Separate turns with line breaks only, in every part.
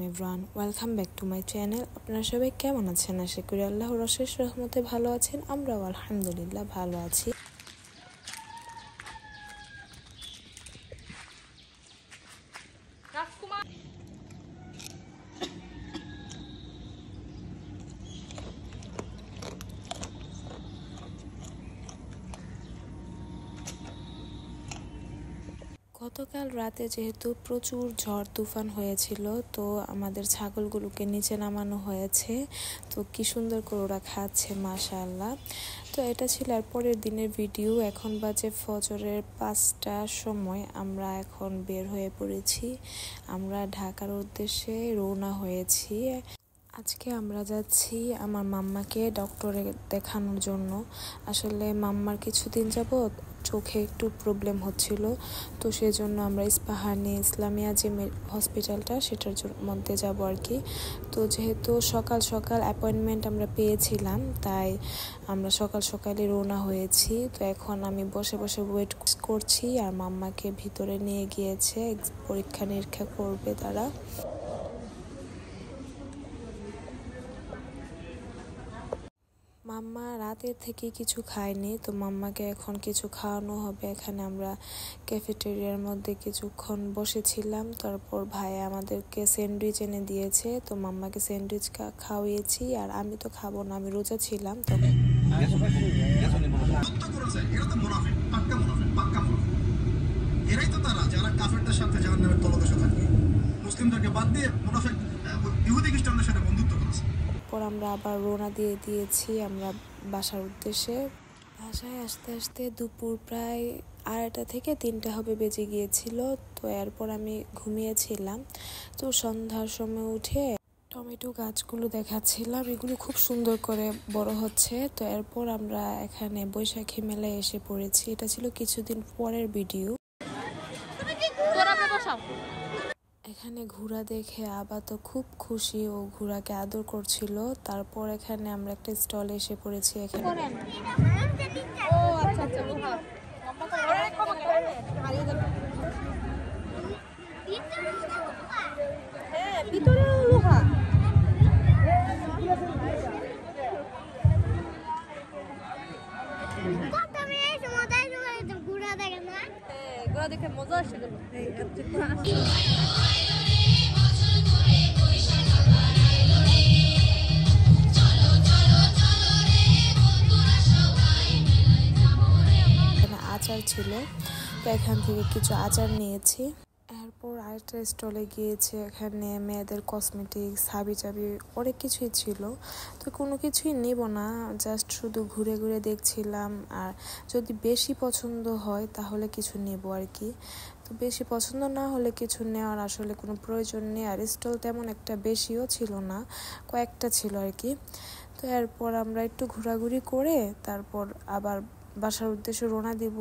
Everyone, welcome back to my channel. আপনারা সবাই কেমন আছেন? আশা করি আল্লাহর অশেষ রহমতে ভালো আছেন। আমরাও আলহামদুলিল্লাহ ভালো আছি। গতকাল রাতে যেহেতু প্রচুর ঝড় তুফান হয়েছিল, তো আমাদের ছাগলগুলোকে নিচে নামানো হয়েছে। তো কি সুন্দর করে ওরা খাচ্ছে, মাশাআল্লাহ। তো এটা ছিল আর পরের দিনের ভিডিও। এখন বাজে ফজরের 5টার সময়। আমরা এখন বের হয়ে পড়েছি। আমরা ঢাকার উদ্দেশ্যে রওনা হয়েছি। আজকে আমরা যাচ্ছি আমার মাম্মাকে ডক্টরে দেখানোর জন্য। আসলে মাম্মার কিছুদিন যাবৎ চোখে একটু প্রবলেম হচ্ছিল, তো সেজন্য আমরা ইস্পাহানি ইসলামিয়া যে হসপিটালটা সেটার মধ্যে যাব আর কি। তো যেহেতু সকাল সকাল অ্যাপয়েন্টমেন্ট আমরা পেয়েছিলাম, তাই আমরা সকাল সকালই রওনা হয়েছি। তো এখন আমি বসে বসে ওয়েট করছি, আর মাম্মাকে ভিতরে নিয়ে গিয়েছে, পরীক্ষা নিরীক্ষা করবে তারা। মাম্মা রাতের থেকে কিছু খায়নি, তো মাম্মাকে এখন কিছু খাওয়ানো হবে। এখানে আমরা ক্যাফেটেরিয়ার মধ্যে কিছুক্ষণ বসেছিলাম, তারপর ভাই আমাদেরকে স্যান্ডউইচ এনে দিয়েছে। তো মাম্মাকে স্যান্ডউইচ খাওয়িয়েছি, আর আমি তো খাবো না, আমি রোজা ছিলাম। তো
এরাই তো তারা যারা কাফেরদের সাথে জাহান্নামের তলদেশে থাকে, মুসলিমদেরকে বাদ দিয়ে মুনাফিক ইহুদি খ্রিস্টানদের সাথে বন্ধুত্ব করেছে।
পর আমরা আবার রওনা দিয়েছি আমরা বাসার উদ্দেশ্যে। বাসায় আসতে আসতে দুপুর প্রায় 2:30 থেকে 3টা হবে বেজে গিয়েছিল। তো এরপর আমি ঘুমিয়েছিলাম। তো সন্ধ্যার সময় উঠে টমেটো গাছগুলো দেখাচ্ছিলাম, এগুলো খুব সুন্দর করে বড় হচ্ছে। তো এরপর আমরা এখানে বৈশাখী মেলায় এসে পড়েছি। এটা ছিল কিছুদিন পরের ভিডিও। এখানে ঘোড়া দেখে আবা তো খুব খুশি, ও ঘোড়াকে আদর করছিল। তারপর এখানে আমরা একটা স্টলে এসে পড়েছি। এখানে
দেখে মজা আসে গেল।
আচার ছিল, তো এখান থেকে কিছু আচার নিয়েছি। এরপর আরেকটা স্টলে গিয়েছে, এখানে মেয়েদের কসমেটিক্স, হাবি চাবি অনেক কিছুই ছিল। তো কোনো কিছুই নেব না, জাস্ট শুধু ঘুরে ঘুরে দেখছিলাম। আর যদি বেশি পছন্দ হয় তাহলে কিছু নেব আর কি। তো বেশি পছন্দ না হলে কিছু নেওয়ার আসলে কোনো প্রয়োজন নেই। আর স্টল তেমন একটা বেশিও ছিল না, কয়েকটা ছিল আর কি। তো এরপর আমরা একটু ঘোরাঘুরি করে তারপর আবার বাসার উদ্দেশ্যে রওনা দিব।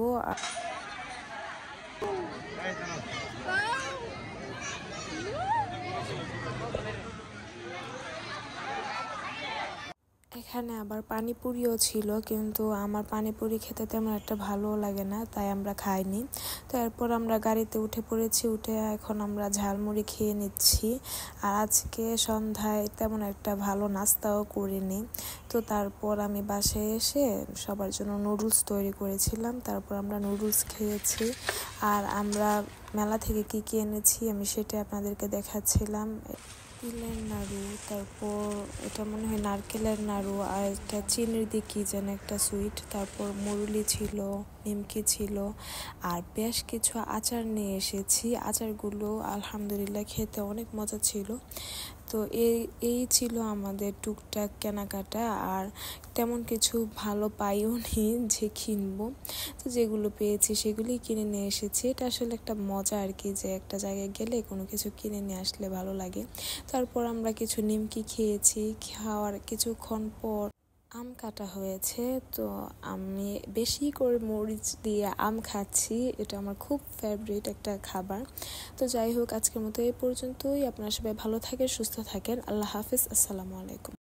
এখানে আবার পানিপুরিও ছিল, কিন্তু আমার পানিপুরি খেতে তেমন একটা ভালো লাগে না, তাই আমরা খাইনি। তো এরপর আমরা গাড়িতে উঠে পড়েছি। উঠে এখন আমরা ঝালমুড়ি খেয়ে নিচ্ছি। আর আজকে সন্ধ্যায় তেমন একটা ভালো নাস্তাও করিনি। তো তারপর আমি বাসায় এসে সবার জন্য নুডলস তৈরি করেছিলাম, তারপর আমরা নুডলস খেয়েছি। আর আমরা মেলা থেকে কি কি এনেছি আমি সেটা আপনাদেরকে দেখাচ্ছিলাম। তিলের নাড়ু, তারপর এটা মনে হয় নারকেলের নাড়ু, আর একটা চিনির দিয়ে কি যেন একটা সুইট, তারপর মুরুলি ছিল, নিমকি ছিল, আর বেশ কিছু আচার নিয়ে এসেছি। আচারগুলো আলহামদুলিল্লাহ খেতে অনেক মজা ছিল। তো এই ছিল আমাদের টুকটাক কেনাকাটা। আর তেমন কিছু ভালো পাইও নি যে কিনবো, তো যেগুলো পেয়েছি সেগুলি কিনে নিয়ে এসেছি। এটা আসলে একটা মজা আর কি, যে একটা জায়গায় গেলে কোনো কিছু কিনে নিয়ে আসলে ভালো লাগে। তারপর আমরা কিছু নিমকি খেয়েছি। খাওয়ার কিছুক্ষণ পর আম কাটা হয়েছে। তো আমি বেশি করে মরিচ দিয়ে আম খাচ্ছি, এটা আমার খুব ফেভারিট একটা খাবার। তো যাই হোক, আজকের মতো এই পর্যন্তই। আপনারা সবাই ভালো থাকেন, সুস্থ থাকেন। আল্লাহ হাফিজ, আসসালামু আলাইকুম।